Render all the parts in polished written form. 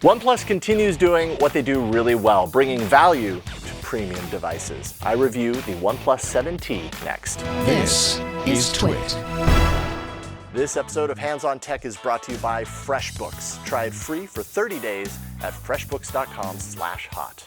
OnePlus continues doing what they do really well, bringing value to premium devices. I review the OnePlus 7T next. This is Twit. This episode of Hands on Tech is brought to you by FreshBooks. Try it free for 30 days at freshbooks.com/hot.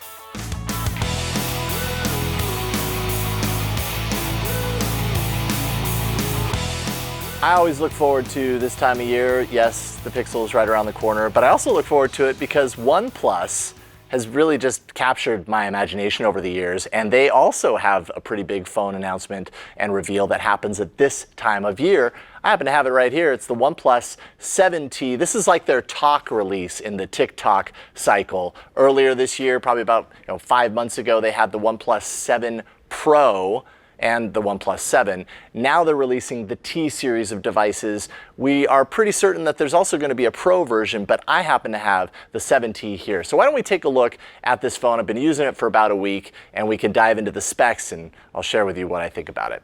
I always look forward to this time of year. Yes, the Pixel is right around the corner, but I also look forward to it because OnePlus has really just captured my imagination over the years, and they also have a pretty big phone announcement and reveal that happens at this time of year. I happen to have it right here. It's the OnePlus 7T. This is like their talk release in the TikTok cycle. Earlier this year, probably about 5 months ago, they had the OnePlus 7 Pro and the OnePlus 7. Now they're releasing the T series of devices. We are pretty certain that there's also going to be a Pro version, but I happen to have the 7T here. So why don't we take a look at this phone? I've been using it for about a week, and we can dive into the specs, and I'll share with you what I think about it.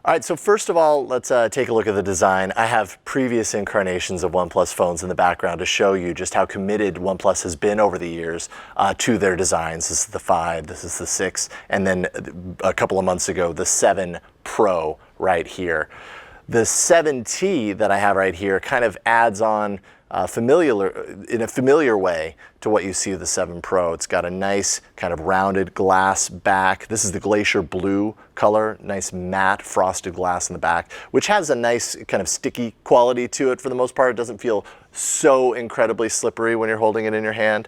All right, so first of all, let's take a look at the design. I have previous incarnations of OnePlus phones in the background to show you just how committed OnePlus has been over the years to their designs. This is the 5, this is the 6, and then a couple of months ago, the 7 Pro right here. The 7T that I have right here kind of adds on in a familiar way to what you see with the 7 Pro. It's got a nice kind of rounded glass back. This is the Glacier blue color, nice matte frosted glass in the back, which has a nice kind of sticky quality to it for the most part. It doesn't feel so incredibly slippery when you're holding it in your hand.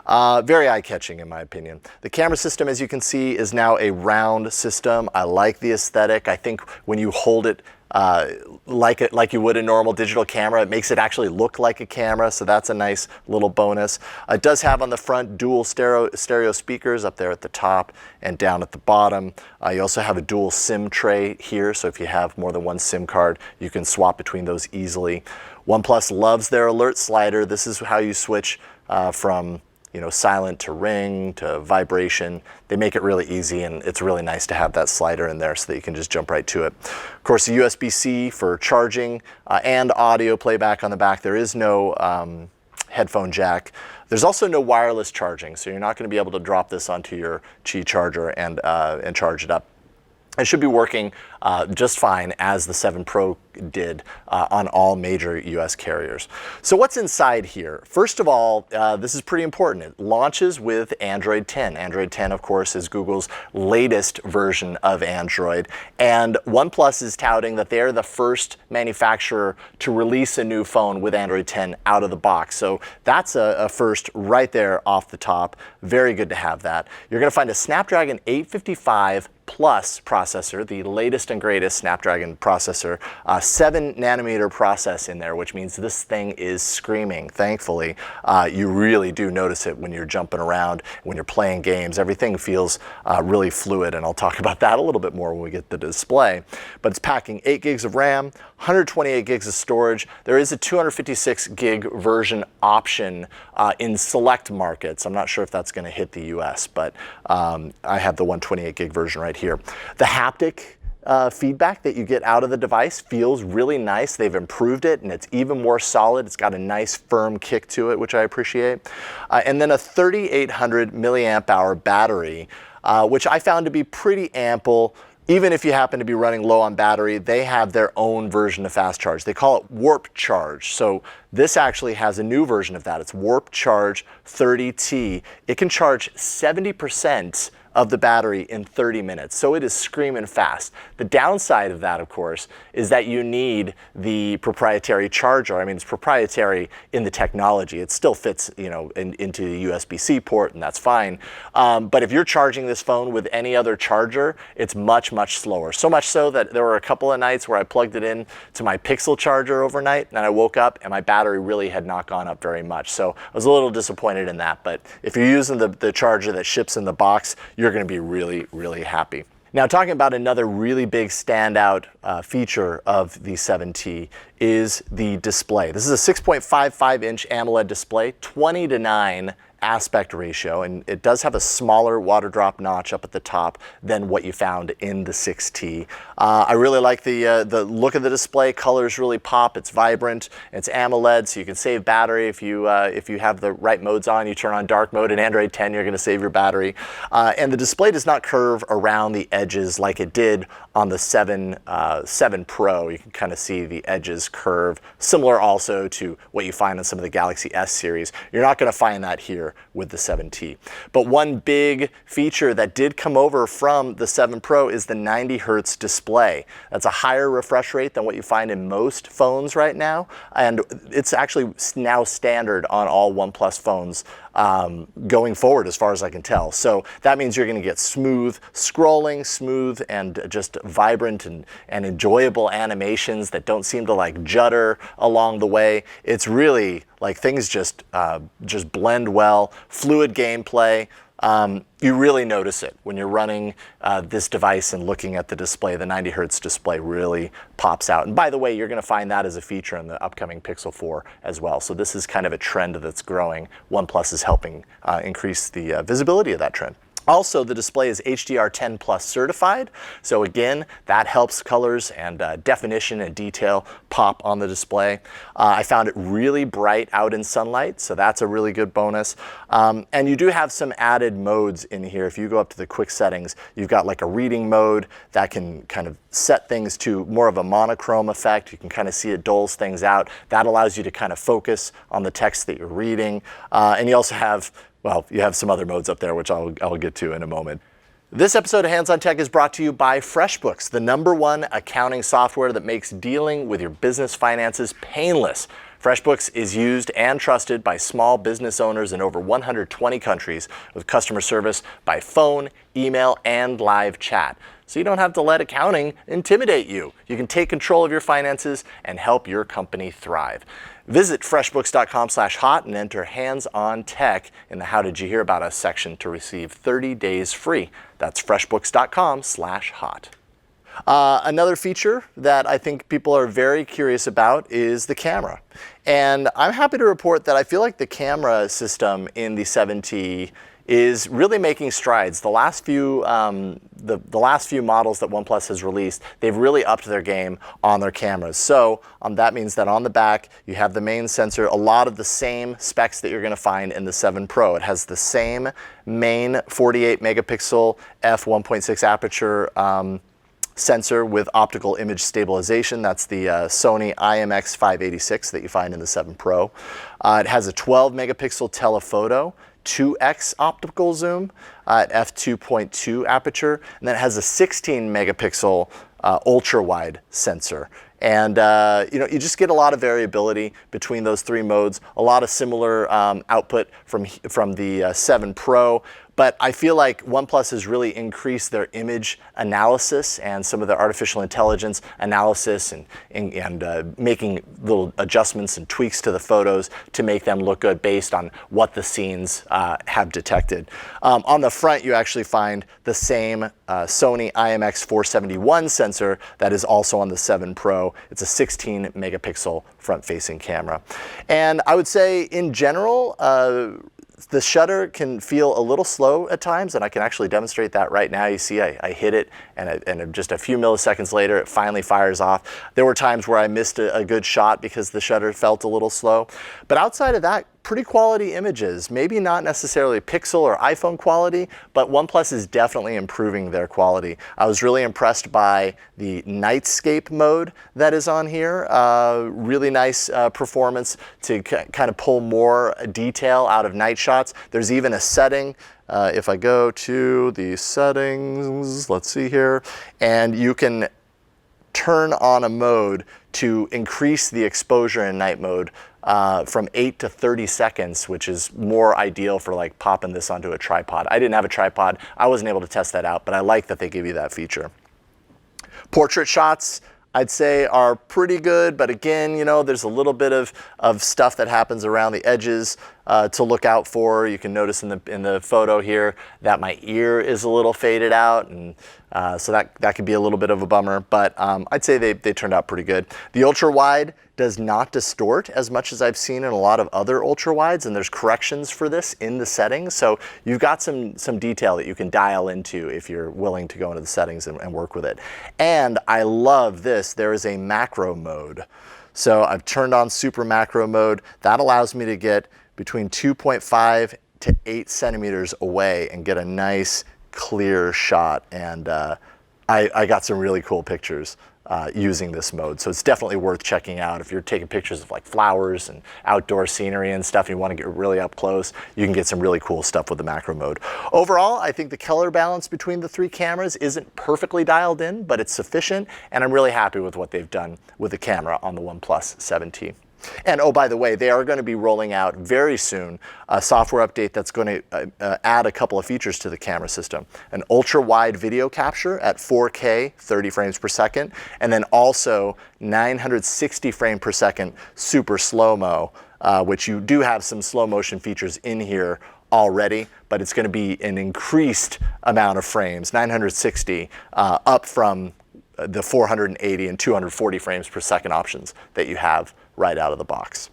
Very eye-catching in my opinion. The camera system, as you can see, is now a round system. I like the aesthetic. I think when you hold it like you would a normal digital camera, it makes it actually look like a camera, so that's a nice little bonus. It does have on the front dual stereo speakers up there at the top and down at the bottom. You also have a dual SIM tray here, so if you have more than one SIM card, you can swap between those easily. OnePlus loves their alert slider. This is how you switch from silent to ring to vibration. They make it really easy, and it's really nice to have that slider in there so that you can just jump right to it. Of course, the USB-C for charging and audio playback on the back. There is no headphone jack. There's also no wireless charging, so you're not going to be able to drop this onto your Qi charger and charge it up. It should be working just fine, as the 7 Pro did on all major US carriers. So what's inside here? First of all, this is pretty important. It launches with Android 10. Android 10, of course, is Google's latest version of Android. And OnePlus is touting that they're the first manufacturer to release a new phone with Android 10 out of the box. So that's a first right there off the top. Very good to have that. You're going to find a Snapdragon 855 Plus processor, the latest and greatest Snapdragon processor, 7nm process in there, which means this thing is screaming. Thankfully, you really do notice it when you're jumping around, when you're playing games. Everything feels really fluid, and I'll talk about that a little bit more when we get the display. But it's packing 8 gigs of RAM, 128 gigs of storage. There is a 256 gig version option in select markets. I'm not sure if that's going to hit the US, but I have the 128 gig version right here. The haptic feedback that you get out of the device feels really nice. They've improved it, and it's even more solid. It's got a nice firm kick to it, which I appreciate. And then a 3,800 milliamp hour battery, which I found to be pretty ample. Even if you happen to be running low on battery, they have their own version of fast charge. They call it Warp Charge. So this actually has a new version of that. It's Warp Charge 30T. It can charge 70% of the battery in 30 minutes. So it is screaming fast. The downside of that, of course, is that you need the proprietary charger. I mean, it's proprietary in the technology. It still fits, into the USB-C port, and that's fine. But if you're charging this phone with any other charger, it's much, much slower. So much so that there were a couple of nights where I plugged it in to my Pixel charger overnight, and I woke up and my battery really had not gone up very much. So I was a little disappointed in that. But if you're using the charger that ships in the box, you're going to be really, really happy. Now, talking about another really big standout feature of the 7T is the display. This is a 6.55-inch AMOLED display, 20:9 aspect ratio, and it does have a smaller water drop notch up at the top than what you found in the 6T. I really like the look of the display. Colors really pop. It's vibrant. It's AMOLED, so you can save battery if you have the right modes on. You turn on dark mode in Android 10, you're going to save your battery. And the display does not curve around the edges like it did on the 7 Pro. You can kind of see the edges curve, similar also to what you find in some of the Galaxy S series. You're not going to find that here with the 7T. But one big feature that did come over from the 7 Pro is the 90 Hertz display. That's a higher refresh rate than what you find in most phones right now, and it's actually now standard on all OnePlus phones going forward, as far as I can tell. So that means you're going to get smooth scrolling, smooth and just vibrant and enjoyable animations that don't seem to like judder along the way. It's really like things just blend well, fluid gameplay. You really notice it when you're running this device and looking at the display. The 90 Hertz display really pops out. And by the way, you're going to find that as a feature in the upcoming Pixel 4 as well. So this is kind of a trend that's growing. OnePlus is helping increase the visibility of that trend. Also, the display is HDR10 Plus certified, so again, that helps colors and definition and detail pop on the display. I found it really bright out in sunlight, so that's a really good bonus. And you do have some added modes in here. If you go up to the quick settings, you've got like a reading mode that can kind of set things to more of a monochrome effect. You can kind of see it dulls things out. That allows you to kind of focus on the text that you're reading. And you also have, well, you have some other modes up there, which I'll get to in a moment. This episode of Hands on Tech is brought to you by FreshBooks, the #1 accounting software that makes dealing with your business finances painless. FreshBooks is used and trusted by small business owners in over 120 countries with customer service by phone, email, and live chat. So you don't have to let accounting intimidate you. You can take control of your finances and help your company thrive. Visit freshbooks.com/hot and enter Hands on Tech in the How Did You Hear About Us section to receive 30 days free. That's freshbooks.com/hot. Another feature that I think people are very curious about is the camera. And I'm happy to report that I feel like the camera system in the 7T is really making strides. The last few models that OnePlus has released, they've really upped their game on their cameras. So that means that on the back, you have the main sensor, a lot of the same specs that you're going to find in the 7 Pro. It has the same main 48 megapixel f1.6 aperture sensor with optical image stabilization. That's the Sony IMX586 that you find in the 7 Pro. It has a 12 megapixel telephoto, 2x optical zoom at f2.2 aperture, and then it has a 16 megapixel ultra wide sensor. And you just get a lot of variability between those 3 modes, a lot of similar output from the 7 Pro. But I feel like OnePlus has really increased their image analysis and some of the artificial intelligence analysis and making little adjustments and tweaks to the photos to make them look good based on what the scenes have detected. On the front, you actually find the same Sony IMX471 sensor that is also on the 7 Pro. It's a 16 megapixel front-facing camera. And I would say in general, the shutter can feel a little slow at times, and I can actually demonstrate that right now. You see I hit it, and just a few milliseconds later, it finally fires off. There were times where I missed a good shot because the shutter felt a little slow. But outside of that, pretty quality images. Maybe not necessarily Pixel or iPhone quality, but OnePlus is definitely improving their quality. I was really impressed by the nightscape mode that is on here. Really nice performance to kind of pull more detail out of night shots. There's even a setting. If I go to the settings, let's see here, and you can turn on a mode to increase the exposure in night mode from 8 to 30 seconds, which is more ideal for like popping this onto a tripod. I didn't have a tripod. I wasn't able to test that out, but I like that they give you that feature. Portrait shots, I'd say, are pretty good, but again, there's a little bit of stuff that happens around the edges. to look out for. You can notice in the photo here that my ear is a little faded out, and so that could be a little bit of a bummer, but I'd say they turned out pretty good. The ultra wide does not distort as much as I've seen in a lot of other ultra wides, and there's corrections for this in the settings, so you've got some detail that you can dial into if you're willing to go into the settings and work with it. And I love this, there is a macro mode. So I've turned on super macro mode. That allows me to get between 2.5 to 8 centimeters away and get a nice clear shot, and I got some really cool pictures using this mode, so it's definitely worth checking out. If you're taking pictures of like flowers and outdoor scenery and stuff, and you want to get really up close, you can get some really cool stuff with the macro mode. Overall, I think the color balance between the three cameras isn't perfectly dialed in, but it's sufficient, and I'm really happy with what they've done with the camera on the OnePlus 7T. And oh, by the way, they are going to be rolling out very soon a software update that's going to add a couple of features to the camera system. An ultra-wide video capture at 4K, 30 frames per second, and then also 960 frame per second super slow-mo, which you do have some slow motion features in here already, but it's going to be an increased amount of frames, 960, up from the 480 and 240 frames per second options that you have right out of the box.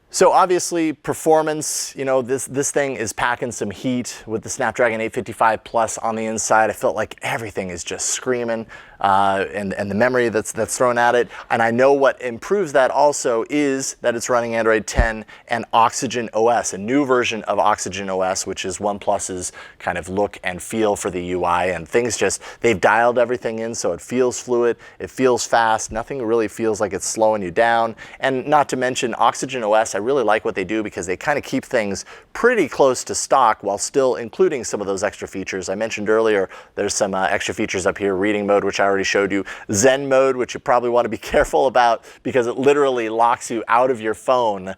So obviously performance, you know, this thing is packing some heat with the Snapdragon 855 Plus on the inside. I felt like everything is just screaming, and the memory that's thrown at it. And I know what improves that also is that it's running Android 10 and Oxygen OS, a new version of Oxygen OS, which is OnePlus's kind of look and feel for the UI. And things they've dialed everything in so it feels fluid, it feels fast, nothing really feels like it's slowing you down. And not to mention Oxygen OS, I really like what they do because they kind of keep things pretty close to stock while still including some of those extra features. I mentioned earlier there's some extra features up here, reading mode, which I already showed you, Zen mode, which you probably want to be careful about because it literally locks you out of your phone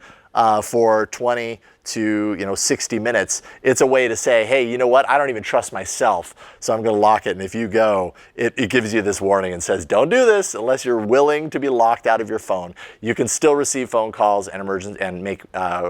for 20 to 60 minutes. It's a way to say, hey, you know what, I don't even trust myself, so I'm going to lock it. And if you go, it gives you this warning and says, don't do this unless you're willing to be locked out of your phone. You can still receive phone calls and make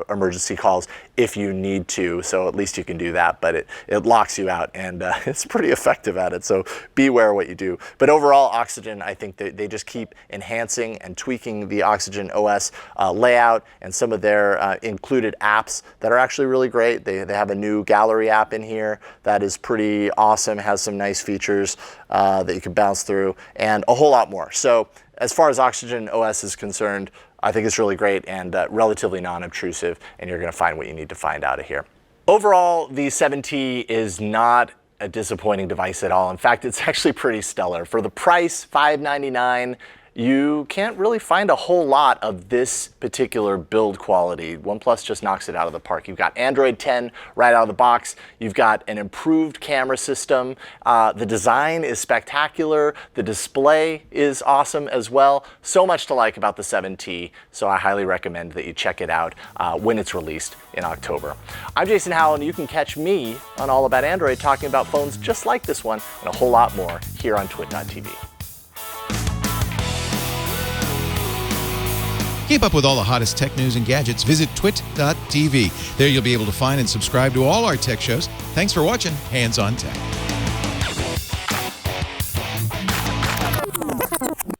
emergency calls if you need to, so at least you can do that, but it locks you out, and it's pretty effective at it, so beware what you do. But overall, Oxygen, I think they just keep enhancing and tweaking the Oxygen OS layout and some of their included apps that are actually really great. They have a new gallery app in here that is pretty awesome, has some nice features that you can bounce through, and a whole lot more. So as far as Oxygen OS is concerned, I think it's really great and relatively non-obtrusive, and you're going to find what you need to find out of here. Overall, the 7T is not a disappointing device at all. In fact, it's actually pretty stellar. For the price, $599, you can't really find a whole lot of this particular build quality. OnePlus just knocks it out of the park. You've got Android 10 right out of the box. You've got an improved camera system. The design is spectacular. The display is awesome as well. So much to like about the 7T, so I highly recommend that you check it out when it's released in October. I'm Jason Howell, and you can catch me on All About Android talking about phones just like this one and a whole lot more here on twit.tv. Keep up with all the hottest tech news and gadgets. Visit twit.tv. There you'll be able to find and subscribe to all our tech shows. Thanks for watching Hands on Tech.